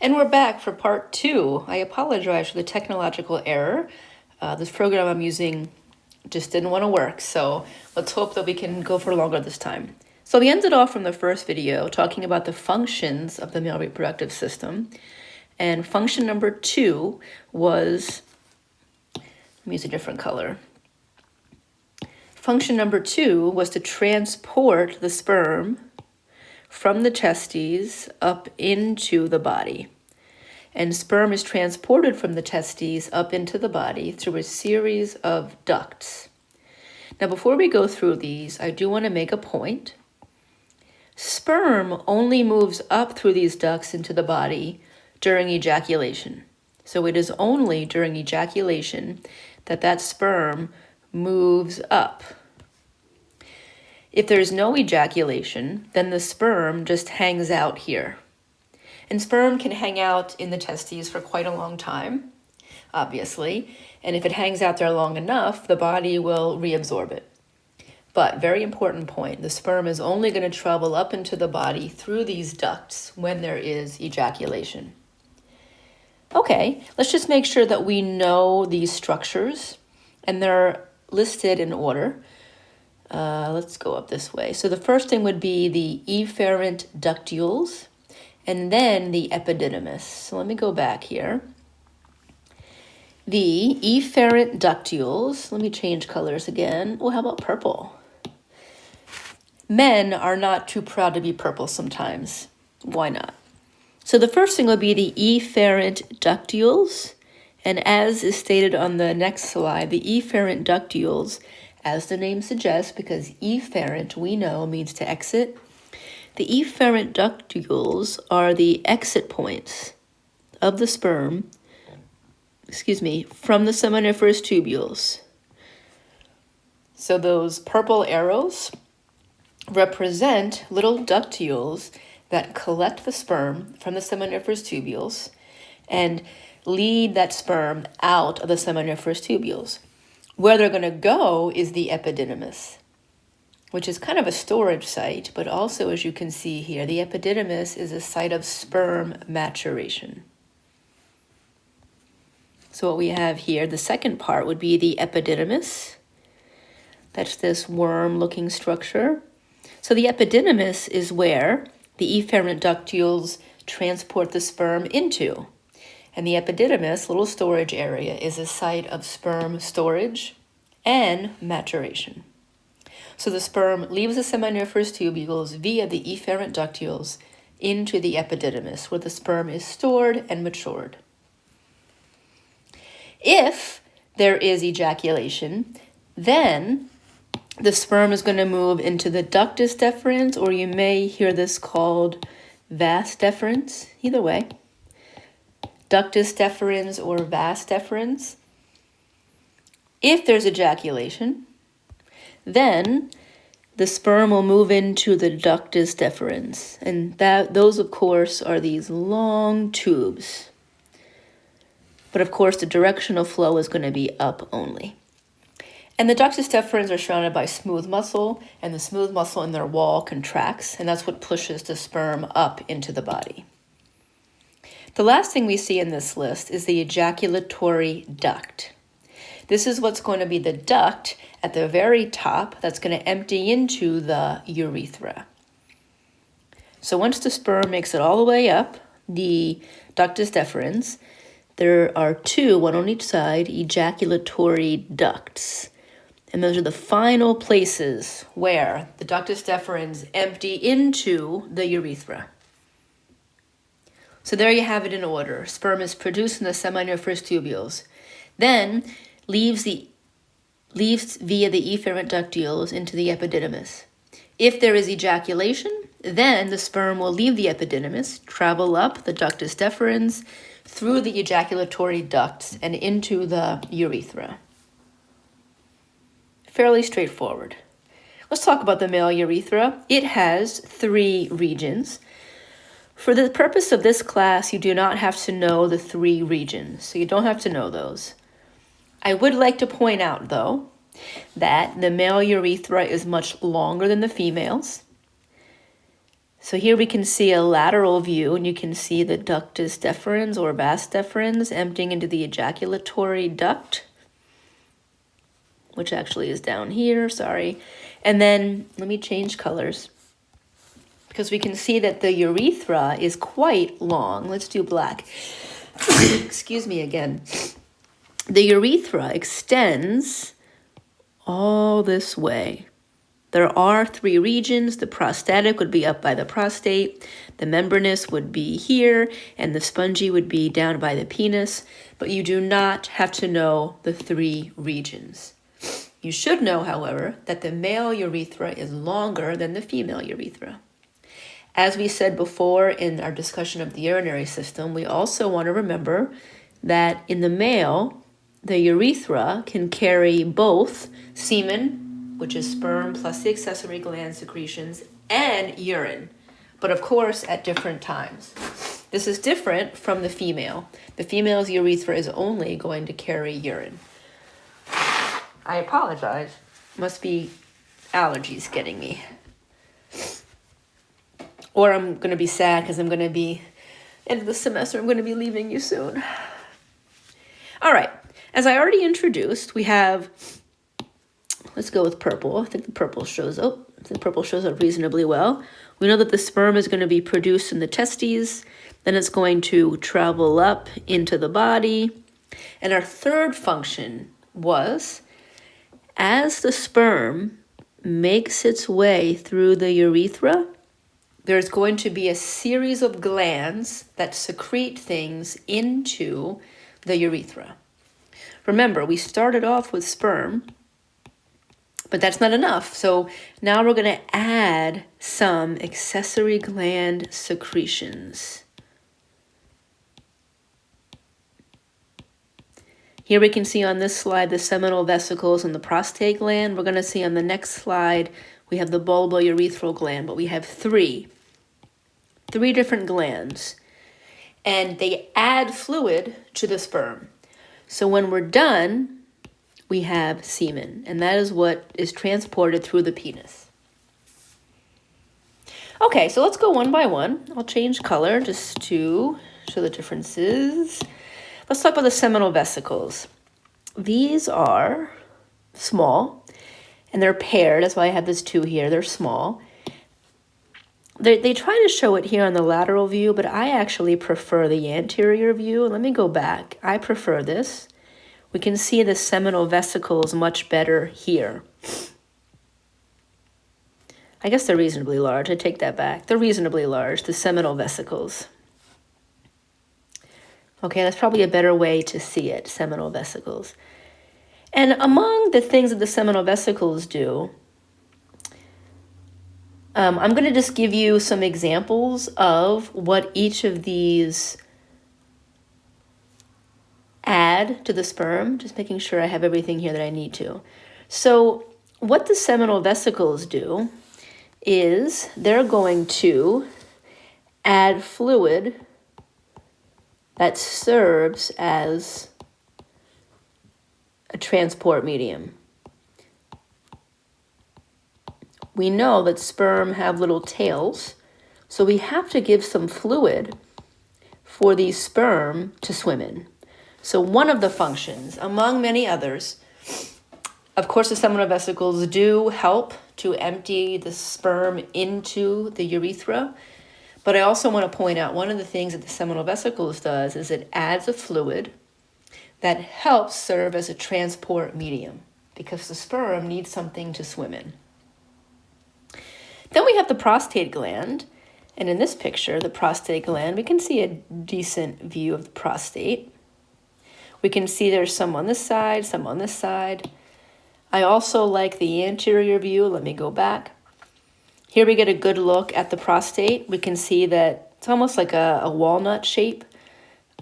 And we're back for part 2. I apologize for the technological error. This program I'm using just didn't want to work, so let's hope that we can go for longer this time. So we ended off from the first video talking about the functions of the male reproductive system. And function number 2 was, let me use a different color. Function number 2 was to transport the sperm from the testes up into the body. And sperm is transported from the testes up into the body through a series of ducts. Now, before we go through these, I do want to make a point. Sperm only moves up through these ducts into the body during ejaculation. So it is only during ejaculation that sperm moves up. If there's no ejaculation, then the sperm just hangs out here. And sperm can hang out in the testes for quite a long time, obviously. And if it hangs out there long enough, the body will reabsorb it. But very important point, the sperm is only going to travel up into the body through these ducts when there is ejaculation. Okay, let's just make sure that we know these structures, and they're listed in order. Let's go up this way. So the first thing would be the efferent ductules, and then the epididymis. So let me go back here. The efferent ductules, let me change colors again. Oh, how about purple? Men are not too proud to be purple sometimes. Why not? So the first thing would be the efferent ductules, and as is stated on the next slide, the efferent ductules, as the name suggests, because efferent, we know, means to exit. The efferent ductules are the exit points of the sperm, from the seminiferous tubules. So those purple arrows represent little ductules that collect the sperm from the seminiferous tubules and lead that sperm out of the seminiferous tubules. Where they're going to go is the epididymis, which is kind of a storage site, but also, as you can see here, the epididymis is a site of sperm maturation. So what we have here, the second part would be the epididymis. That's this worm-looking structure. So the epididymis is where the efferent ductules transport the sperm into. And the epididymis, little storage area, is a site of sperm storage and maturation. So the sperm leaves the seminiferous tubules via the efferent ductules into the epididymis, where the sperm is stored and matured. If there is ejaculation, then the sperm is going to move into the ductus deferens, or you may hear this called vas deferens, either way. Ductus deferens or vas deferens. If there's ejaculation, then the sperm will move into the ductus deferens, and those, of course, are these long tubes. But of course, the directional flow is going to be up only. And the ductus deferens are surrounded by smooth muscle, and the smooth muscle in their wall contracts, and that's what pushes the sperm up into the body. The last thing we see in this list is the ejaculatory duct. This is what's going to be the duct at the very top that's going to empty into the urethra. So once the sperm makes it all the way up the ductus deferens, there are two, one on each side, ejaculatory ducts. And those are the final places where the ductus deferens empty into the urethra. So there you have it in order. Sperm is produced in the seminiferous tubules, then leaves via the efferent ductules into the epididymis. If there is ejaculation, then the sperm will leave the epididymis, travel up the ductus deferens, through the ejaculatory ducts, and into the urethra. Fairly straightforward. Let's talk about the male urethra. It has 3 regions. For the purpose of this class, you do not have to know the 3 regions, so you don't have to know those. I would like to point out, though, that the male urethra is much longer than the female's. So here we can see a lateral view, and you can see the ductus deferens or vas deferens emptying into the ejaculatory duct, which actually is down here, sorry. And then let me change colors because we can see that the urethra is quite long. Let's do black. Excuse me again. The urethra extends all this way. There are 3 regions. The prostatic would be up by the prostate, the membranous would be here, and the spongy would be down by the penis. But you do not have to know the 3 regions. You should know, however, that the male urethra is longer than the female urethra. As we said before in our discussion of the urinary system, we also want to remember that in the male, the urethra can carry both semen, which is sperm plus the accessory gland secretions, and urine, but of course at different times. This is different from the female. The female's urethra is only going to carry urine. I apologize. Must be allergies getting me. Or I'm going to be sad because I'm going to be, end of the semester, I'm going to be leaving you soon. All right. As I already introduced, we have, let's go with purple. I think the purple shows up. Reasonably well. We know that the sperm is going to be produced in the testes. Then it's going to travel up into the body. And our third function was, as the sperm makes its way through the urethra, there's going to be a series of glands that secrete things into the urethra. Remember, we started off with sperm, but that's not enough. So now we're going to add some accessory gland secretions. Here we can see on this slide the seminal vesicles and the prostate gland. We're going to see on the next slide we have the bulbourethral gland, but we have three different glands, and they add fluid to the sperm. So when we're done, we have semen, and that is what is transported through the penis. Okay, so let's go one by one. I'll change color just to show the differences. Let's talk about the seminal vesicles. These are small, and they're paired. That's why I have this 2 here. They're small. They try to show it here on the lateral view, but I actually prefer the anterior view. Let me go back. I prefer this. We can see the seminal vesicles much better here. I guess they're reasonably large. I take that back. They're reasonably large, the seminal vesicles. Okay, that's probably a better way to see it, seminal vesicles. And among the things that the seminal vesicles do, I'm going to just give you some examples of what each of these add to the sperm, just making sure I have everything here that I need to. So what the seminal vesicles do is they're going to add fluid that serves as a transport medium. We know that sperm have little tails, so we have to give some fluid for these sperm to swim in. So one of the functions, among many others, of course the seminal vesicles do help to empty the sperm into the urethra, but I also want to point out one of the things that the seminal vesicles does is it adds a fluid that helps serve as a transport medium because the sperm needs something to swim in. Then we have the prostate gland, and in this picture, the prostate gland, we can see a decent view of the prostate. We can see there's some on this side, some on this side. I also like the anterior view. Let me go back. Here we get a good look at the prostate. We can see that it's almost like a walnut shape.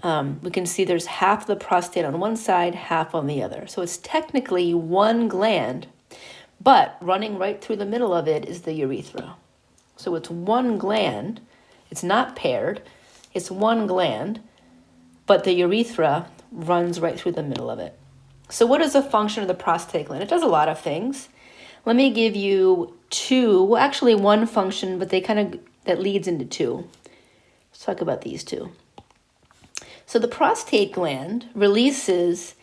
We can see there's half the prostate on one side, half on the other. So it's technically one gland, but running right through the middle of it is the urethra. So it's one gland. It's not paired. It's one gland, but the urethra runs right through the middle of it. So what is the function of the prostate gland? It does a lot of things. Let me give you 2, well, actually one function, but they kind of that leads into two. Let's talk about these two. So the prostate gland releases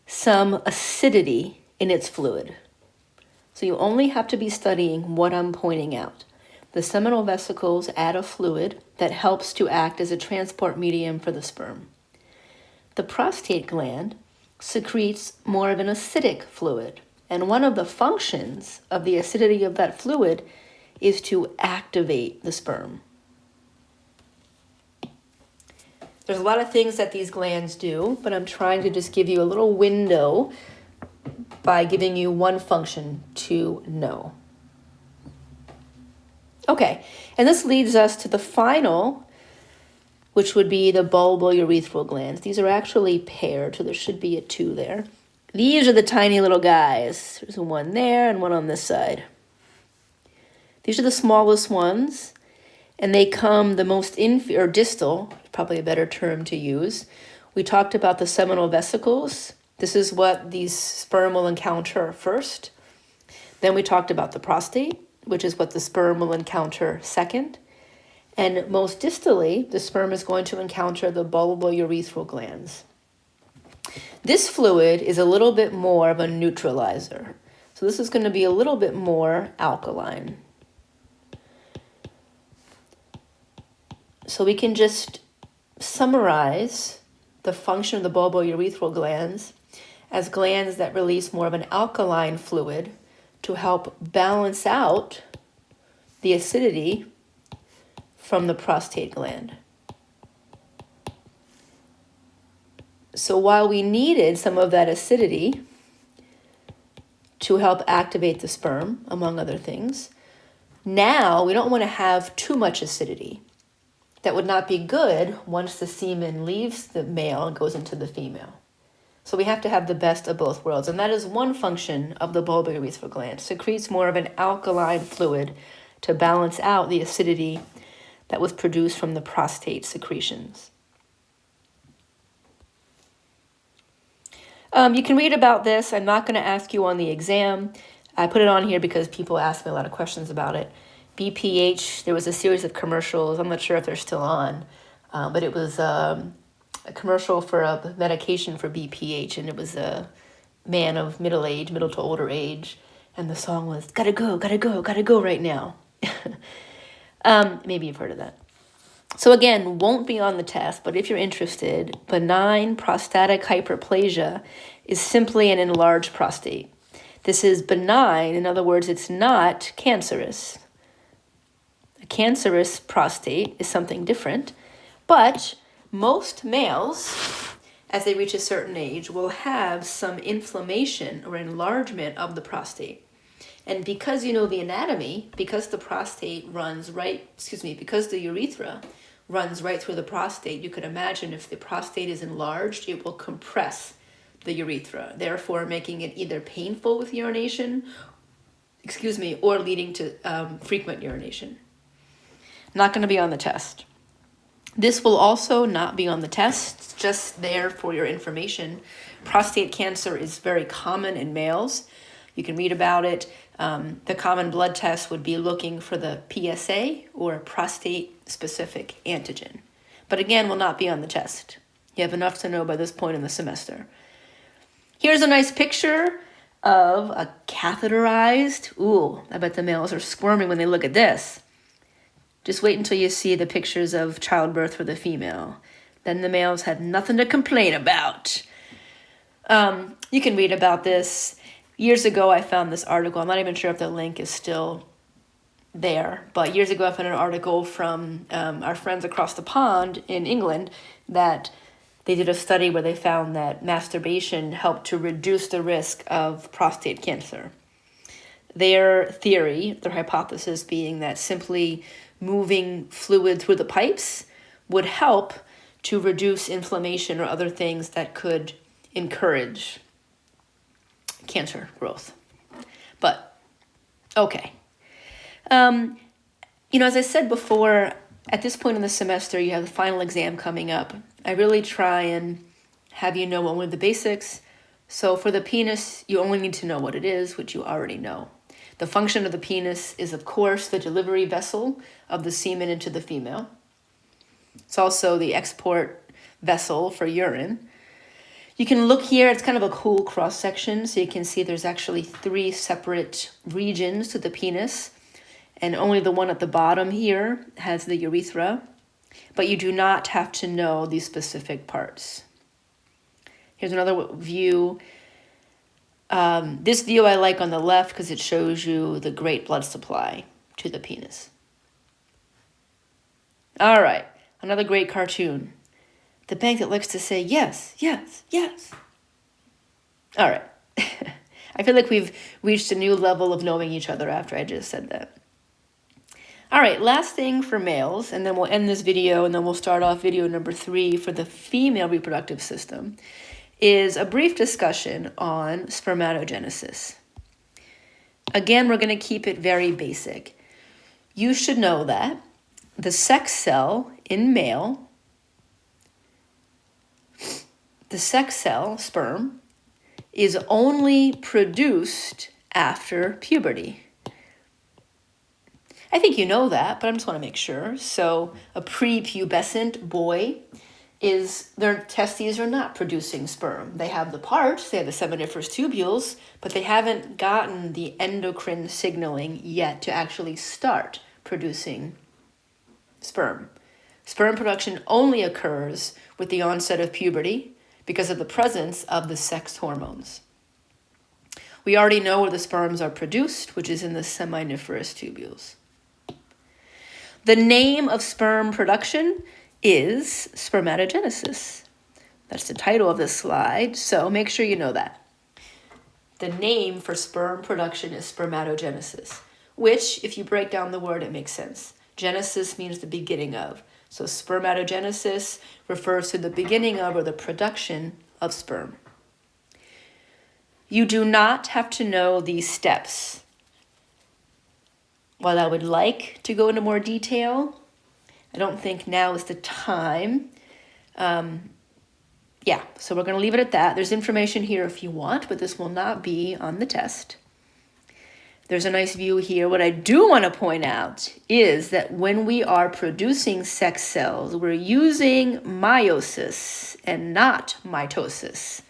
some acidity in its fluid. So you only have to be studying what I'm pointing out. The seminal vesicles add a fluid that helps to act as a transport medium for the sperm. The prostate gland secretes more of an acidic fluid, and one of the functions of the acidity of that fluid is to activate the sperm. There's a lot of things that these glands do, but I'm trying to just give you a little window by giving you one function to know. Okay, and this leads us to the final, which would be the bulbourethral glands. These are actually paired, so there should be a 2 there. These are the tiny little guys. There's one there and one on this side. These are the smallest ones, and they come the most or distal, probably a better term to use. We talked about the seminal vesicles. This is what these sperm will encounter first. Then we talked about the prostate, which is what the sperm will encounter second. And most distally, the sperm is going to encounter the bulbourethral glands. This fluid is a little bit more of a neutralizer. So this is going to be a little bit more alkaline. So we can just summarize the function of the bulbourethral glands as glands that release more of an alkaline fluid to help balance out the acidity from the prostate gland. So while we needed some of that acidity to help activate the sperm, among other things, now we don't want to have too much acidity. That would not be good once the semen leaves the male and goes into the female. So we have to have the best of both worlds. And that is one function of the bulbourethral gland. Secretes more of an alkaline fluid to balance out the acidity that was produced from the prostate secretions. You can read about this. I'm not going to ask you on the exam. I put it on here because people ask me a lot of questions about it. BPH, there was a series of commercials. I'm not sure if they're still on, but it was a commercial for a medication for BPH, and it was a man of middle to older age, and the song was, gotta go right now. Maybe you've heard of that. So again, won't be on the test, but if you're interested, benign prostatic hyperplasia is simply an enlarged prostate. This is benign, in other words, it's not cancerous. A cancerous prostate is something different, but most males, as they reach a certain age, will have some inflammation or enlargement of the prostate. And because you know the anatomy, because the because the urethra runs right through the prostate, you could imagine if the prostate is enlarged, it will compress the urethra, therefore making it either painful with urination, or leading to frequent urination. Not going to be on the test. This will also not be on the test, it's just there for your information. Prostate cancer is very common in males. You can read about it. The common blood test would be looking for the PSA or prostate-specific antigen. But again, will not be on the test. You have enough to know by this point in the semester. Here's a nice picture of a catheterized, I bet the males are squirming when they look at this. Just wait until you see the pictures of childbirth for the female. Then the males had nothing to complain about. You can read about this. Years ago, I found this article. I'm not even sure if the link is still there. But years ago, I found an article from our friends across the pond in England that they did a study where they found that masturbation helped to reduce the risk of prostate cancer. Their theory, their hypothesis being that simply moving fluid through the pipes would help to reduce inflammation or other things that could encourage cancer growth. But, okay. As I said before, at this point in the semester, you have the final exam coming up. I really try and have you know only the basics. So for the penis, you only need to know what it is, which you already know. The function of the penis is, of course, the delivery vessel of the semen into the female. It's also the export vessel for urine. You can look here, it's kind of a cool cross-section, so you can see there's actually 3 separate regions to the penis, and only the one at the bottom here has the urethra, but you do not have to know these specific parts. Here's another view. This view I like on the left because it shows you the great blood supply to the penis. All right, another great cartoon. The bank that likes to say yes, yes, yes. All right. I feel like we've reached a new level of knowing each other after I just said that. All right, last thing for males, and then we'll end this video, and then we'll start off video number 3 for the female reproductive system, is a brief discussion on spermatogenesis. Again, we're going to keep it very basic. You should know that the sex cell in male, the sex cell, sperm, is only produced after puberty. I think you know that, but I just want to make sure. So a prepubescent boy, their testes are not producing sperm. They have the parts, they have the seminiferous tubules, but they haven't gotten the endocrine signaling yet to actually start producing sperm. Sperm production only occurs with the onset of puberty because of the presence of the sex hormones. We already know where the sperms are produced, which is in the seminiferous tubules. The name of sperm production is spermatogenesis. That's the title of this slide, so make sure you know that. The name for sperm production is spermatogenesis, which, if you break down the word, it makes sense. Genesis means the beginning of. So spermatogenesis refers to the beginning of or the production of sperm. You do not have to know these steps. While I would like to go into more detail, I don't think now is the time. So we're going to leave it at that. There's information here if you want, but this will not be on the test. There's a nice view here. What I do want to point out is that when we are producing sex cells, we're using meiosis and not mitosis.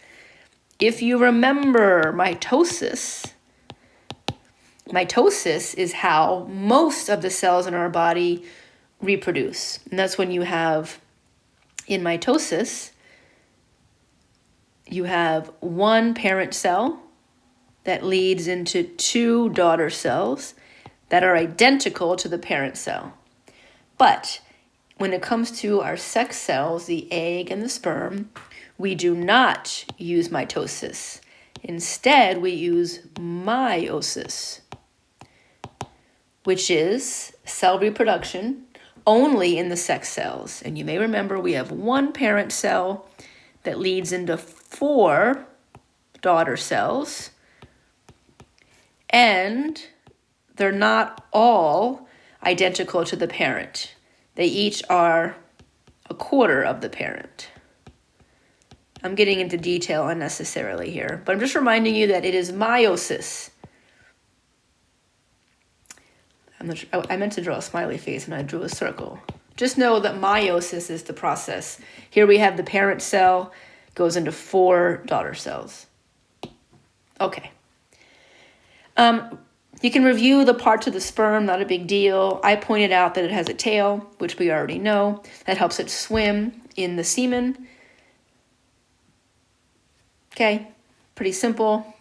If you remember mitosis is how most of the cells in our body reproduce. And that's when you have, in mitosis, you have one parent cell that leads into 2 daughter cells that are identical to the parent cell. But when it comes to our sex cells, the egg and the sperm, we do not use mitosis. Instead, we use meiosis, which is cell reproduction only in the sex cells. And you may remember we have one parent cell that leads into 4 daughter cells, and they're not all identical to the parent. They each are a quarter of the parent. I'm getting into detail unnecessarily here, but I'm just reminding you that it is meiosis. I meant to draw a smiley face and I drew a circle. Just know that meiosis is the process. Here we have the parent cell goes into 4 daughter cells. Okay. You can review the parts of the sperm, not a big deal. I pointed out that it has a tail, which we already know. That helps it swim in the semen. Okay, pretty simple.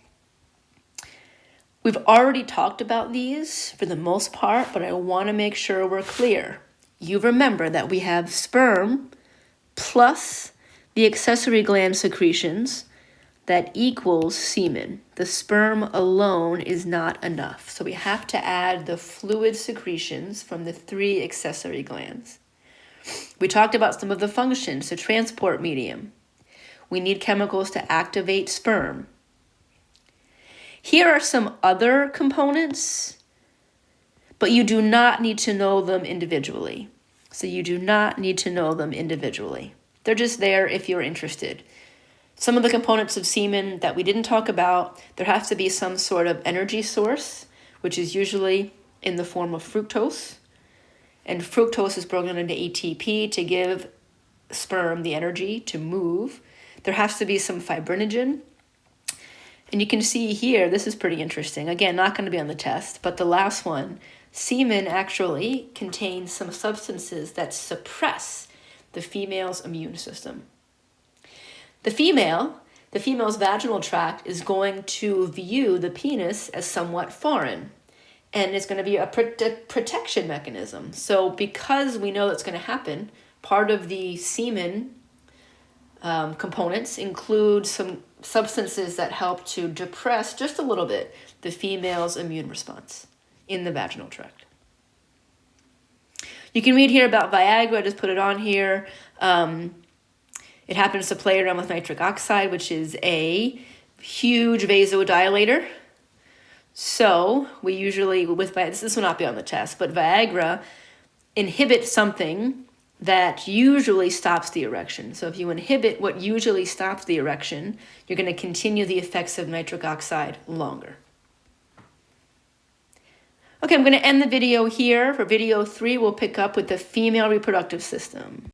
We've already talked about these for the most part, but I want to make sure we're clear. You remember that we have sperm plus the accessory gland secretions that equals semen. The sperm alone is not enough. So we have to add the fluid secretions from the 3 accessory glands. We talked about some of the functions, the transport medium. We need chemicals to activate sperm. Here are some other components, but you do not need to know them individually. So you do not need to know them individually. They're just there if you're interested. Some of the components of semen that we didn't talk about, there has to be some sort of energy source, which is usually in the form of fructose. And fructose is broken into ATP to give sperm the energy to move. There has to be some fibrinogen. And you can see here, this is pretty interesting. Again, not going to be on the test, but the last one, semen actually contains some substances that suppress the female's immune system. The female's vaginal tract is going to view the penis as somewhat foreign, and it's going to be a protection mechanism. So because we know that's going to happen, part of the semen components include some substances that help to depress just a little bit the female's immune response in the vaginal tract. You can read here about Viagra. I just put it on here. It happens to play around with nitric oxide, which is a huge vasodilator. So we usually, this will not be on the test, but Viagra inhibits something that usually stops the erection. So if you inhibit what usually stops the erection, you're going to continue the effects of nitric oxide longer. Okay, I'm going to end the video here. For video 3, we'll pick up with the female reproductive system.